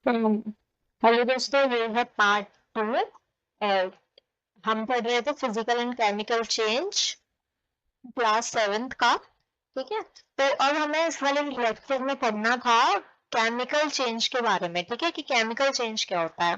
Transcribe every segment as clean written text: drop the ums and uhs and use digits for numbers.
Hello दोस्तों, ये है पार्ट 2। हम पढ़ रहे थे physical and chemical change class 7th का। ठीक है, तो अब हमें इस वाले लेक्चर में पढ़ना था केमिकल चेंज के बारे में। ठीक है, कि केमिकल चेंज क्या होता है।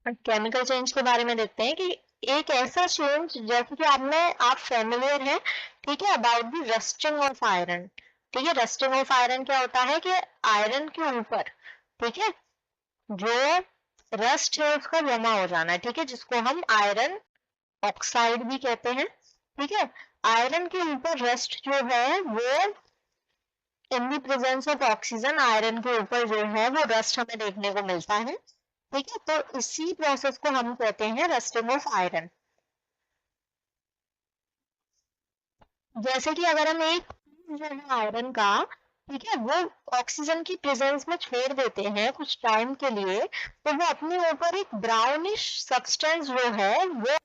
तो केमिकल चेंज के बारे में देखते हैं कि एक ऐसा चेंज, जैसे कि आप फेमिलियर हैं, ठीक है, about the rusting of iron. ठीक है, रस्टिंग ऑफ आयरन क्या होता है कि आयरन के ऊपर, ठीक है, जो रस्ट है उसका जमा हो जाना है। ठीक है, जिसको हम आयरन ऑक्साइड भी कहते हैं। ठीक है, आयरन के ऊपर रस्ट जो है वो in the presence of oxygen, iron के ऊपर जो है वो रस्ट हमें देखने को मिलता है। ठीक है, तो इसी प्रोसेस को हम कहते हैं रस्टिंग ऑफ आयरन। जैसे कि अगर हम एक जो है आयरन का, ठीक है, वो ऑक्सीजन की प्रेजेंस में छोड़ देते हैं कुछ टाइम के लिए, तो वो अपने ऊपर एक ब्राउनिश सब्सटेंस जो है वो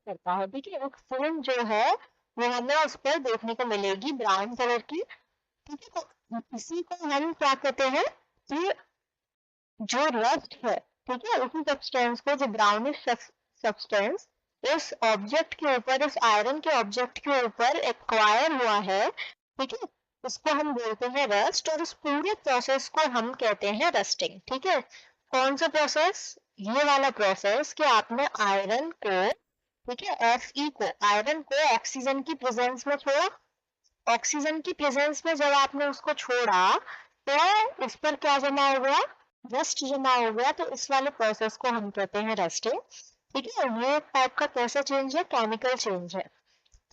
करता है। ठीक है, एक फिल्म जो है वो हमें उस पर देखने को मिलेगी ब्राउन कलर की। ठीक है, तो इसी को हम क्या कहते हैं कि जो रस्ट है, ठीक है, उसी सब्सटेंस को, जो ब्राउनिश सब्सटेंस इस ऑब्जेक्ट के ऊपर, इस आयरन के ऑब्जेक्ट के ऊपर एक्वायर हुआ है, ठीक है, उसको हम बोलते हैं रस्ट। और इस पूरे प्रोसेस को हम कहते हैं रस्टिंग। ठीक है, कौन सा प्रोसेस? ये वाला प्रोसेस कि आपने आयरन को, ठीक है, Fe को, आयरन को ऑक्सीजन की प्रेजेंस में छोड़ा। ऑक्सीजन की प्रेजेंस में जब आपने उसको छोड़ा तो उस पर क्या जमा हो गया? रस्ट जमा हो गया। तो इस वाले प्रोसेस को हम कहते हैं रस्टिंग। ठीक है, ये एक टाइप का कैसा चेंज है? केमिकल चेंज है।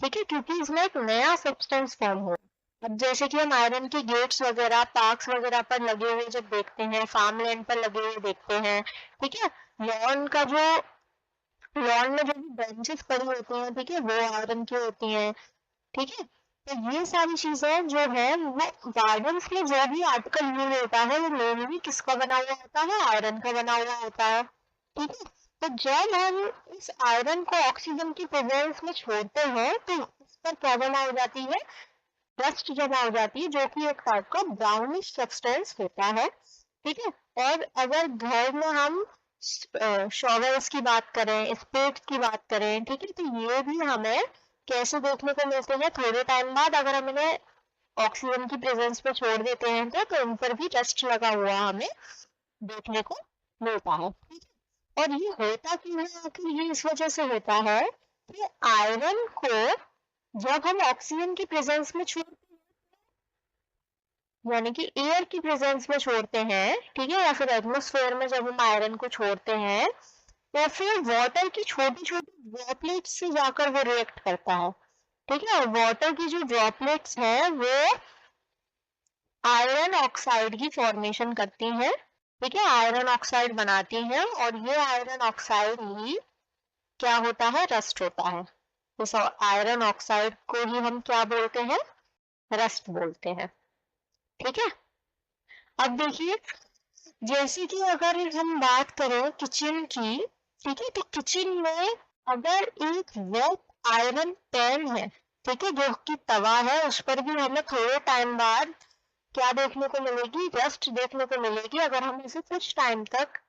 ठीक है, क्योंकि इसमें एक नया सब्सटेंस फॉर्म हो। अब जैसे कि हम आयरन के गेट्स वगैरह, पार्क्स वगैरह पर लगे हुए जब देखते हैं, फार्म लैंड पर लगे हुए देखते हैं, ठीक है, लॉन का जो, लॉन में जो भी बेंचेस पड़ी होती हैं, ठीक है, वो आयरन की होती हैं। ठीक है, तो ये सारी चीजें जो है वो गार्डन्स में जो भी आर्टिकल यूज होता है वो मेनली किसका बना हुआ होता है? आयरन का बना हुआ होता है। ठीक है, तो जब हम इस आयरन को ऑक्सीजन की प्रेजेंस में छोड़ते हैं तो उस पर क्या जमा हो जाती है? डस्ट जमा हो जाती है, जो कि एक टाइप का ब्राउनिश सब्सटेंस होता है। ठीक है, और अगर घर में हम शॉवल्स की बात करें, स्पेड की बात करें, ठीक है, तो ये भी हमें कैसे देखने को मिलते हैं? थोड़े टाइम बाद अगर हम इन्हें ऑक्सीजन की प्रेजेंस में छोड़ देते हैं तो इन पर भी डस्ट लगा हुआ हमें देखने को मिलता है। ठीक है, और ये होता क्यों है? आखिर ये इस वजह से होता है कि आयरन को जब हम ऑक्सीजन की प्रेजेंस में छोड़, यानी कि एयर की प्रेजेंस में छोड़ते हैं, ठीक है, या फिर एटमॉस्फेयर में जब हम आयरन को छोड़ते हैं, तो फिर वाटर की छोटी छोटी ड्रॉपलेट्स से जाकर वो रिएक्ट करता है। ठीक है, वाटर की जो ड्रॉपलेट्स हैं वो आयरन ऑक्साइड की फॉर्मेशन करती हैं। ठीक है, आयरन ऑक्साइड बनाती हैं, और ये आयरन ऑक्साइड ही क्या होता है? रस्ट होता है। इस आयरन ऑक्साइड को ही हम क्या बोलते हैं? रस्ट बोलते हैं। ठीक है, अब देखिए, जैसे कि अगर हम बात करें किचन की, ठीक है, तो किचन में अगर एक वेट आयरन पैन है, ठीक है, जो कि तवा है, उस पर भी हमें थोड़े टाइम बाद क्या देखने को मिलेगी? रस्ट देखने को मिलेगी, अगर हम इसे कुछ टाइम तक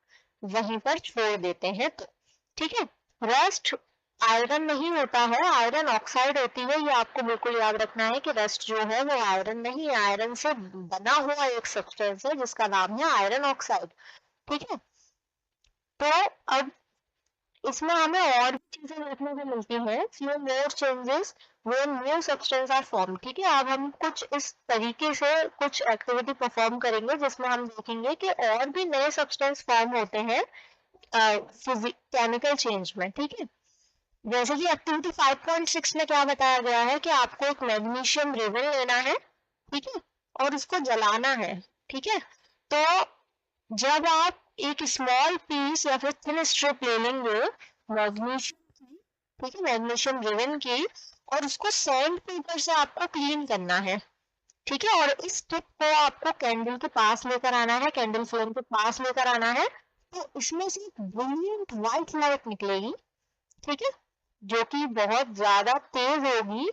वहीं पर छोड़ देते हैं तो। ठीक है, रस्ट आयरन नहीं होता है, आयरन ऑक्साइड होती है। ये आपको बिल्कुल याद रखना है कि रस्ट जो है वो आयरन नहीं है, आयरन से बना हुआ एक सब्सटेंस है जिसका नाम है आयरन ऑक्साइड। ठीक है, तो अब इसमें हमें और भी चीजें देखने को मिलती हैं, few more changes when new substance are form. ठीक है, अब हम कुछ इस तरीके से कुछ एक्टिविटी परफॉर्म करेंगे जिसमें हम देखेंगे कि और भी नए सब्सटेंस फॉर्म होते हैं केमिकल चेंज में। ठीक है, जैसे कि एक्टिविटी 5.6 में क्या बताया गया है कि आपको एक मैग्नीशियम रिबन लेना है, ठीक है, और उसको जलाना है। ठीक है, तो जब आप एक स्मॉल पीस या फिर थिन स्ट्रिप ले लेंगे मैग्नीशियम की, ठीक है, मैग्नीशियम रिबन की, और उसको सैंड पेपर से आपको क्लीन करना है। ठीक है, और इस टिप को आपको कैंडल के पास लेकर आना है, कैंडल फ्लेम के पास लेकर आना है, तो इसमें से एक ब्रिलियंट व्हाइट लाइट निकलेगी। ठीक है, जो कि बहुत ज्यादा तेज होगी।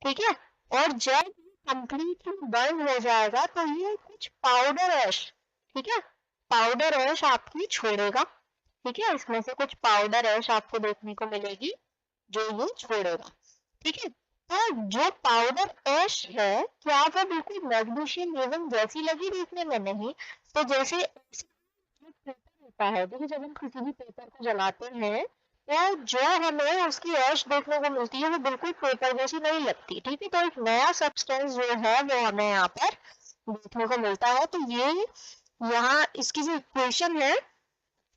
ठीक है, और जब कंप्लीटली बर्न हो जाएगा तो ये कुछ पाउडर ऐश, ठीक है, पाउडर ऐश आपकी छोड़ेगा, ठीक है, इसमें से कुछ पाउडर ऐश आपको देखने को मिलेगी जो ये छोड़ेगा, ठीक है। तो जो पाउडर ऐश है क्या वो बिल्कुल मैग्नीशियम एवं जैसी लगी देखने में? नहीं। तो जैसे पेपर होता है, देखिए जब हम किसी भी पेपर को जलाते हैं तो जो हमें उसकी ऐश देखने को मिलती है वो बिल्कुल पेपर जैसी नहीं लगती, ठीक है। तो एक नया सब्सटेंस जो है वो हमें यहाँ पर देखने को मिलता है। तो ये यहाँ इसकी जो इक्वेशन है,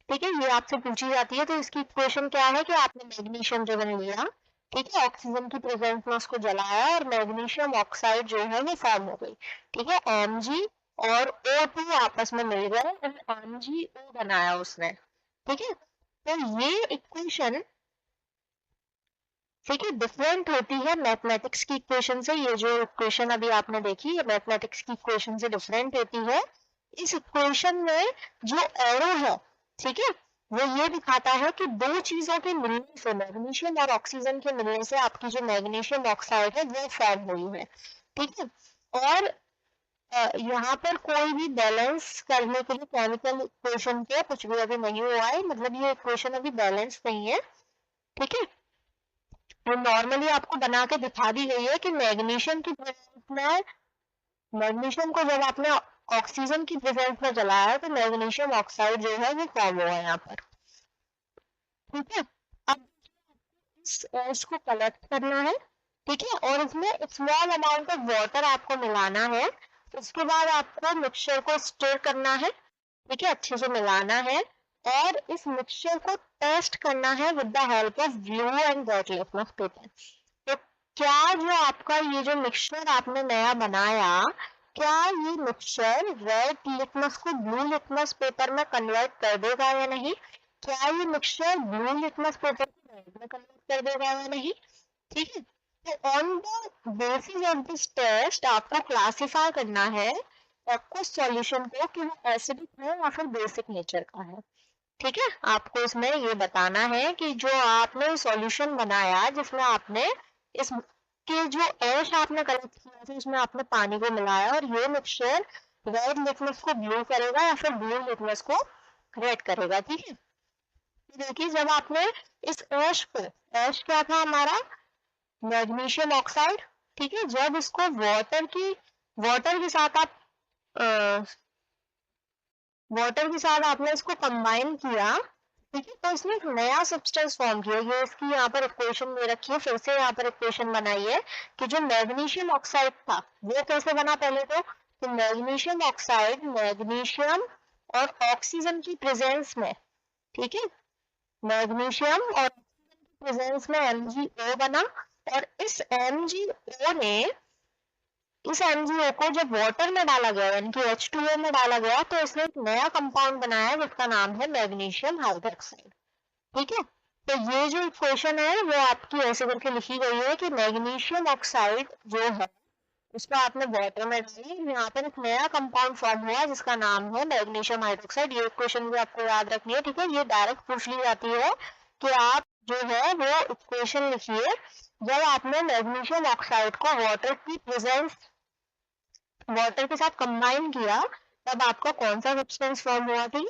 ठीक है, ये आपसे पूछी जाती है। तो इसकी इक्वेशन क्या है कि आपने मैग्नीशियम जो बन लिया, ठीक है, ऑक्सीजन की प्रेजेंस में उसको जलाया और मैग्नीशियम ऑक्साइड जो है वो फॉर्म हो गई, ठीक है, Mg और O2 आपस में मिल गए और MgO बनाया उसने, ठीक है। तो ये इक्वेशन, ठीक है, डिफरेंट होती है मैथमेटिक्स की इक्वेशन से। ये जो इक्वेशन अभी आपने देखी ये मैथमेटिक्स की इक्वेशन से डिफरेंट होती है। इस इक्वेशन में जो एरो है, ठीक है, वो ये दिखाता है कि दो चीजों के मिलने से, मैग्नीशियम और ऑक्सीजन के मिलने से आपकी जो मैग्नीशियम ऑक्साइड है वो फॉर्म हुई है, ठीक है। और यहाँ पर कोई भी बैलेंस करने के लिए केमिकल इक्वेशन के कुछ भी अभी नहीं हुआ है, मतलब ये इक्वेशन अभी बैलेंस नहीं है, ठीक है। तो नॉर्मली आपको बना के दिखा दी गई है कि मैग्नीशियम की प्रेजेंस में, मैग्नीशियम को जब आपने ऑक्सीजन की प्रेजेंस में जलाया है तो मैग्नीशियम ऑक्साइड जो है वो फॉर्म हुआ है यहाँ पर, ठीक है। अब इस ऐश को कलेक्ट करना है, ठीक है, और इसमें स्मॉल अमाउंट ऑफ वाटर आपको मिलाना है। उसके बाद आपको मिक्सचर को स्टर करना है, ठीक है, अच्छे से मिलाना है और इस मिक्सचर को टेस्ट करना है with the help of blue and red litmus paper. तो क्या जो आपका ये जो मिक्सचर आपने नया बनाया, क्या ये मिक्सचर रेड लिटमस को ब्लू लिटमस पेपर में कन्वर्ट कर देगा या नहीं? क्या ये मिक्सचर ब्लू लिटमस पेपर को रेड में कन्वर्ट कर देगा या नहीं? ठीक है। तो on the basis of this test आपको क्लासिफाई करना है आपको सॉल्यूशन को कि वो एसिडिक है या फिर बेसिक नेचर का है, ठीक है। आपको इसमें ये बताना है कि जो आपने सॉल्यूशन बनाया जिसमें आपने इस के जो ऐश आपने कलेक्ट किया था उसमें आपने पानी को मिलाया और ये मिक्सचर रेड लिटमस को ब्लू करेगा या फिर ब्लू लिटमस को रेड करेगा, ठीक है। देखिए जब आपने इस ऐश को, ऐश क्या था हमारा? मैग्नीशियम ऑक्साइड, ठीक है, जब इसको वाटर के साथ आप वाटर के साथ आपने इसको कंबाइन किया, ठीक है, तो इसने एक नया सब्सटेंस फॉर्म किया। ये इसकी यहाँ पर इक्वेशन में रखी है, फिर से यहाँ पर इक्वेशन बनाई है कि जो मैग्नीशियम ऑक्साइड था वो कैसे बना पहले तो मैग्नीशियम ऑक्साइड मैग्नीशियम और ऑक्सीजन की प्रेजेंस में, ठीक है, मैग्नीशियम और प्रेजेंस में MgO बना और इस MgO ने, इस MgO को जब वाटर में डाला गया यानी कि H2O में डाला गया तो इसने एक नया कंपाउंड बनाया जिसका नाम है मैग्नीशियम हाइड्रोक्साइड, ठीक है। तो ये जो इक्वेशन है वो आपकी ऐसे करके लिखी गई है कि मैग्नीशियम ऑक्साइड जो है उसको आपने वाटर में डाली, यहाँ पर एक नया कंपाउंड फॉर्म हुआ जिसका नाम है मैग्नीशियम हाइड्रोक्साइड। ये इक्वेशन भी आपको याद रखनी है, ठीक है। ये डायरेक्ट पूछ ली जाती है कि आप जो है वो इक्वेशन लिखिए जब आपने मैग्नीशियम ऑक्साइड को वाटर के साथ कंबाइन किया तब आपका कौन सा सब्सटेंस फॉर्म हुआ, ठीक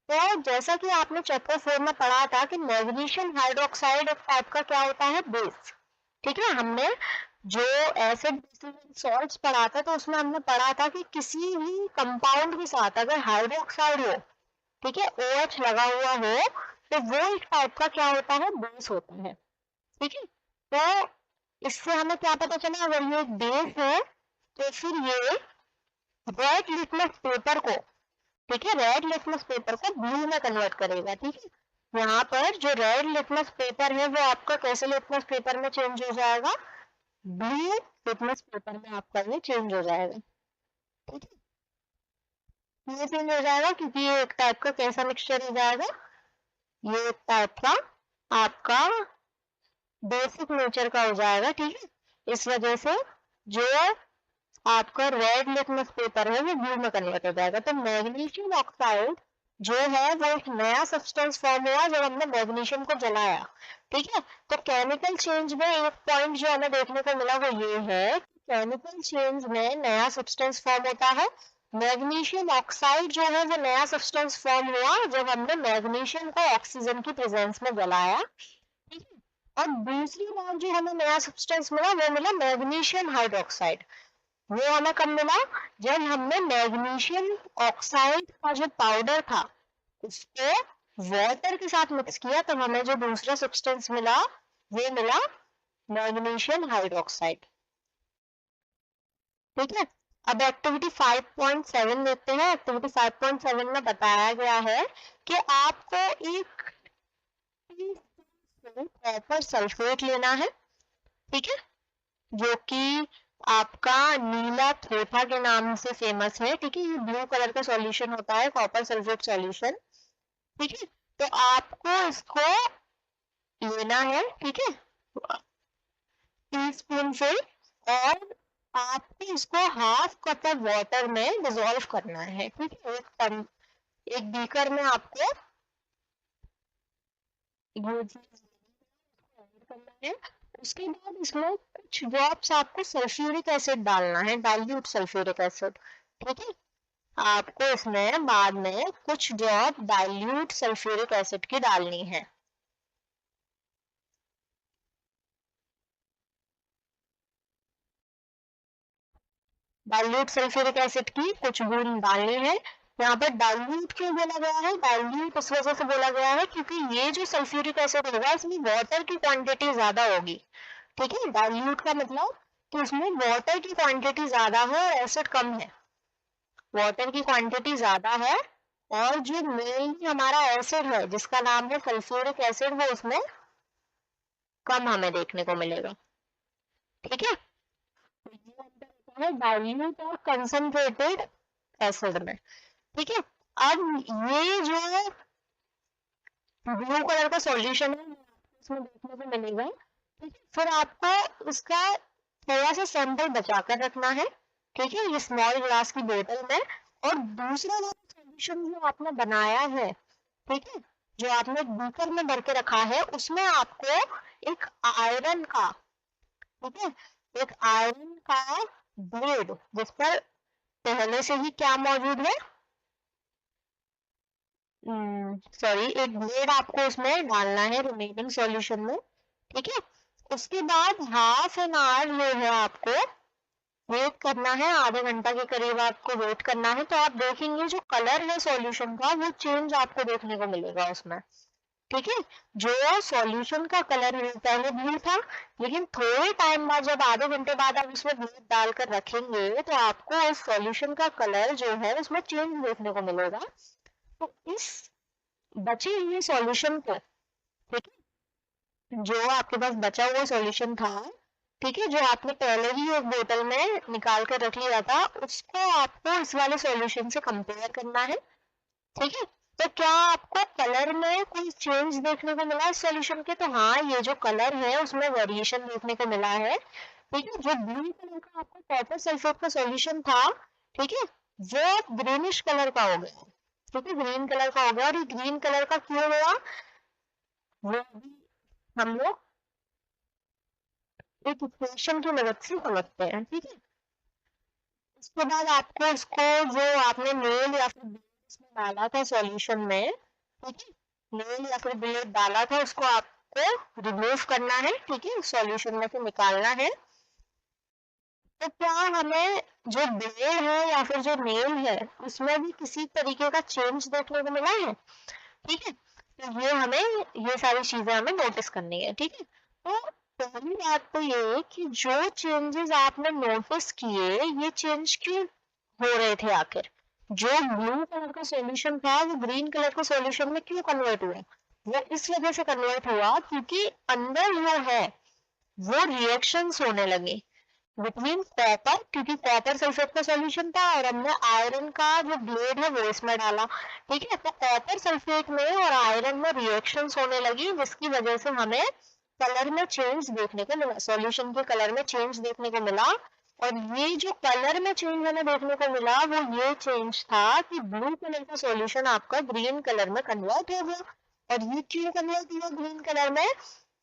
है। तो जैसा कि आपने चैप्टर 4 में पढ़ा था कि मैग्नीशियम हाइड्रोक्साइड एक टाइप का क्या होता है? बेस, ठीक है। हमने जो एसिड सॉल्ट्स पढ़ा था तो उसमें हमने पढ़ा था कि किसी भी कंपाउंड के साथ अगर हाइड्रोक्साइड हो, ठीक है, OH लगा हुआ हो तो वो एक टाइप का क्या होता है? बेस होता है, ठीक है। तो इससे हमें क्या पता चला? अगर ये एक बेस है तो फिर ये रेड लिटमस पेपर को, ठीक है, रेड लिटमस पेपर को ब्लू में कन्वर्ट करेगा, ठीक है। यहाँ पर जो रेड लिटमस पेपर है वो आपका कैसे लिटमस पेपर में चेंज हो जाएगा? ब्लू लिटमस पेपर में आपका ये चेंज हो जाएगा, ठीक है। ये चेंज हो जाएगा क्योंकि ये एक टाइप का कैसा मिक्सचर हो जाएगा? ये एक टाइप का आपका बेसिक नेचर का हो जाएगा, ठीक है। इस वजह से जो आपका रेड लिटमस पेपर है वो ब्लू में कन्वर्ट हो जाएगा। तो मैग्नीशियम ऑक्साइड जो है वो एक नया सब्सटेंस फॉर्म हुआ जब हमने मैग्नीशियम को जलाया, ठीक है। तो केमिकल चेंज में एक पॉइंट जो हमें देखने को मिला वो ये है केमिकल चेंज में नया सब्सटेंस फॉर्म होता है। मैग्नीशियम ऑक्साइड जो है वो नया सब्सटेंस फॉर्म हुआ जब हमने मैग्नीशियम को ऑक्सीजन की प्रेजेंस में जलाया, ठीक है। और दूसरी बार जो हमें नया सब्सटेंस मिला वो मिला मैग्नीशियम हाइड्रोक्साइड। वो हमें कब मिला? जब हमने मैग्नीशियम ऑक्साइड का जो पाउडर था उसको वाटर के साथ मिक्स किया, तब हमें जो दूसरा सब्सटेंस मिला वो मिला मैग्नीशियम हाइड्रोक्साइड। ठीक है। अब एक्टिविटी 5.7 देखते हैं। एक्टिविटी 5.7 में बताया गया है कि आपको एक कॉपर सल्फेट लेना है, ठीक है, जो कि आपका नीला थोथा के नाम से फेमस है, ठीक है। ये ब्लू कलर का सॉल्यूशन होता है कॉपर सल्फेट सॉल्यूशन, ठीक है। तो आपको इसको लेना है, ठीक है, टीस्पून से, और आपको इसको हाफ कप ऑफ वाटर में डिसॉल्व करना है, ठीक है। एक बीकर में आपको ये चीज ऐड करना है। उसके बाद इसमें कुछ ड्रॉप्स आपको सल्फ्यूरिक एसिड डालना है, डाइल्यूट सल्फ्यूरिक एसिड, ठीक है। आपको इसमें बाद में कुछ ड्रॉप डाइल्यूट सल्फ्यूरिक एसिड की डालनी है। डाइल्यूट सल्फ्यूरिक एसिड की कुछ बूंद डालनी है। यहाँ पर डाइल्यूट क्यों बोला गया है? डाइल्यूट इस वजह से बोला गया है क्योंकि ये जो सल्फ्यूरिक एसिड होगा इसमें वाटर की क्वांटिटी ज्यादा होगी, ठीक है। डाइल्यूट का मतलब कि उसमें वाटर की क्वांटिटी ज्यादा है और एसिड कम है। वाटर की क्वांटिटी ज्यादा है और जो मेनली हमारा एसिड है जिसका नाम है सल्फ्यूरिक एसिड वो उसमें कम हमें देखने को मिलेगा, ठीक है। है डाइल्यूट और कंसंट्रेटेड एसिड में, ठीक है। अब ये जो ब्लू कलर का सॉल्यूशन है इसमें देखने को मिलेगा, ठीक है। फिर आपको इसका थोड़ा सा सैंपल बचा कर रखना है, ठीक है, ये स्मॉल ग्लास की बोतल में। और दूसरा वाला सॉल्यूशन जो आपने बनाया है, ठीक है, जो आपने बीकर में भर के रखा है उसमें आपको एक आयरन का, ठीक है, एक आयरन का ब्लेड जिस पर पहले से ही क्या मौजूद है, सॉरी, एक ब्लेड आपको उसमें डालना है रिमेनिंग सॉल्यूशन में, ठीक है। उसके बाद हाफ एन आवर जो है आपको वेट करना है, आधे घंटा के करीब आपको वेट करना है। तो आप देखेंगे जो कलर है सॉल्यूशन का वो चेंज आपको देखने को मिलेगा उसमें, ठीक है। जो सॉल्यूशन का कलर पहले ब्लू था लेकिन थोड़े टाइम बाद जब आधे घंटे बाद आप उसमें दूध डालकर रखेंगे तो आपको उस सॉल्यूशन का कलर जो है उसमें चेंज देखने को मिलेगा। तो इस बचे हुए सॉल्यूशन को, ठीक है, जो आपके पास बचा हुआ सॉल्यूशन था, ठीक है, जो आपने पहले ही एक बोतल में निकाल कर रख लिया था उसको आपको इस वाले सॉल्यूशन से कंपेयर करना है, ठीक है। तो क्या आपको कलर में कोई चेंज देखने को मिला इस सॉल्यूशन के? तो हाँ, ये जो कलर है उसमें वेरिएशन देखने को मिला है, ठीक है। जो ब्लू कलर का आपको कॉपर सल्फेट का सॉल्यूशन था, ठीक है, वो ग्रीनिश कलर का हो गया, ठीक है, ग्रीन कलर का हो गया। और ये ग्रीन कलर का क्यों हुआ वो भी हम लोग एक इक्वेशन की मदद से समझते हैं, ठीक है। उसके बाद आपको इसको जो आपने मेल या फिर इसमें डाला था सॉल्यूशन में, ठीक है, मेल या फिर ब्लेड डाला था उसको आपको रिमूव करना है, ठीक है, सॉल्यूशन में से निकालना है। तो क्या हमें जो ब्लेड है या फिर जो नेल है उसमें भी किसी तरीके का चेंज देखने को मिला है? ठीक है, तो ये हमें, ये सारी चीजें हमें नोटिस करनी है, ठीक है। तो पहली बात तो ये कि जो चेंजेस आपने नोटिस किए ये चेंज क्यों हो रहे थे आखिर? जो ब्लू कलर का सॉल्यूशन था वो ग्रीन कलर के सॉल्यूशन में क्यों कन्वर्ट हुआ? वो इस वजह से कन्वर्ट हुआ क्योंकि अंदर जो है वो रिएक्शंस होने लगे बिटवीन कॉपर, क्योंकि कॉपर सल्फेट का सॉल्यूशन था और हमने आयरन का जो ब्लेड है वो इसमें डाला, ठीक है। तो कॉपर सल्फेट में और आयरन में रिएक्शंस होने लगी जिसकी वजह से हमें कलर में चेंज देखने को मिला, सॉल्यूशन के कलर में चेंज देखने को मिला। और ये जो कलर में चेंज हमें देखने को मिला वो ये चेंज था कि ब्लू कलर का सॉल्यूशन आपका ग्रीन कलर में कन्वर्ट हो गया। और ये क्यों कन्वर्ट हुआ ग्रीन कलर में?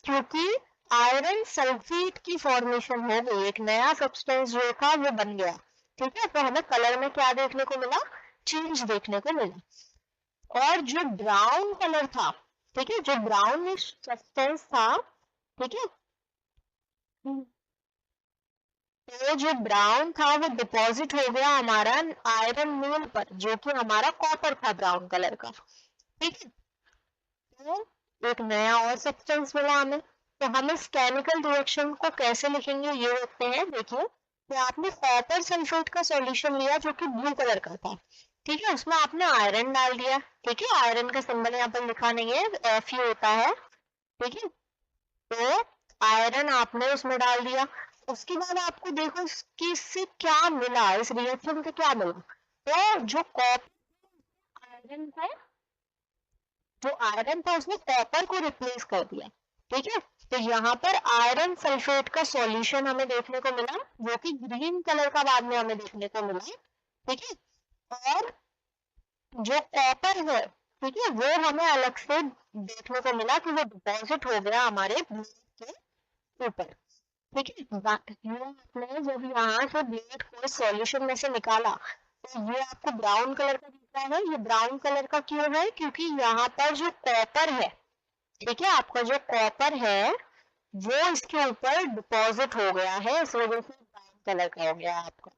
क्योंकि आयरन सल्फेट की फॉर्मेशन हो गई, एक नया सब्सटेंस जो था वो बन गया, ठीक है। तो हमें कलर में क्या देखने को मिला, चेंज देखने को मिला। और जो ब्राउन कलर था, ठीक है, जो ब्राउन सब्सटेंस था, ठीक है, तो जो ब्राउन था वो डिपॉजिट हो गया हमारा आयरन मील पर, जो कि हमारा कॉपर था ब्राउन कलर का, ठीक है। तो एक नया और सब्सटेंस मिला हमें। तो हम इस केमिकल रिएक्शन को कैसे लिखेंगे ये देखते हैं। देखिए कि आपने कॉपर सल्फेट का सॉल्यूशन लिया जो कि ब्लू कलर का था, ठीक है, उसमें आपने आयरन डाल दिया, ठीक है, आयरन का सिंबल यहाँ पर लिखा नहीं है, Fe होता है, ठीक है। तो आयरन आपने उसमें डाल दिया। उसके बाद आपको देखो कि इससे क्या मिला, इस रिएक्शन से क्या मिला। तो जो कॉपर आयरन था, जो आयरन था उसने कॉपर को रिप्लेस कर दिया, ठीक है। तो यहाँ पर आयरन सल्फेट का सॉल्यूशन हमें देखने को मिला, जो कि ग्रीन कलर का बाद में हमें देखने को मिला, ठीक है। और जो कॉपर है, ठीक है, वो हमें अलग से देखने को मिला कि वो डिपॉजिट हो गया हमारे ब्लेड के ऊपर, ठीक है। आपने जब यहाँ से ब्लेड को सॉल्यूशन में से निकाला तो ये आपको ब्राउन कलर का दिख रहा है। ये ब्राउन कलर का क्यों है, क्योंकि यहाँ पर जो कॉपर है, ठीक है, आपका जो कॉपर है वो इसके ऊपर डिपॉजिट हो गया है, इस वजह से ब्राउन कलर का हो गया आपका,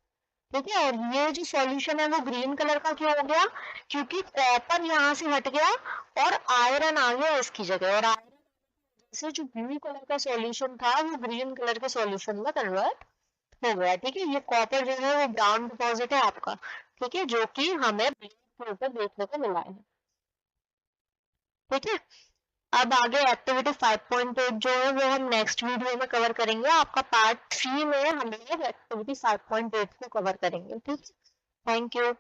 ठीक है। और ये जो सॉल्यूशन है वो ग्रीन कलर का क्यों हो गया, क्योंकि कॉपर यहाँ से हट गया और आयरन आ गया इसकी जगह, और आयरन से जो ब्लू कलर का सॉल्यूशन था वो ग्रीन कलर के सॉल्यूशन में कन्वर्ट हो गया, ठीक है। ये कॉपर जो है वो ब्राउन डिपॉजिट है आपका, ठीक है, जो कि हमें ब्लैक के ऊपर देखने को मिला है, ठीक है। अब आगे एक्टिविटी 5.8 जो है वो हम नेक्स्ट वीडियो में कवर करेंगे। आपका पार्ट 3 में हम लोग एक्टिविटी 5.8 को कवर करेंगे, ठीक है। Thank you.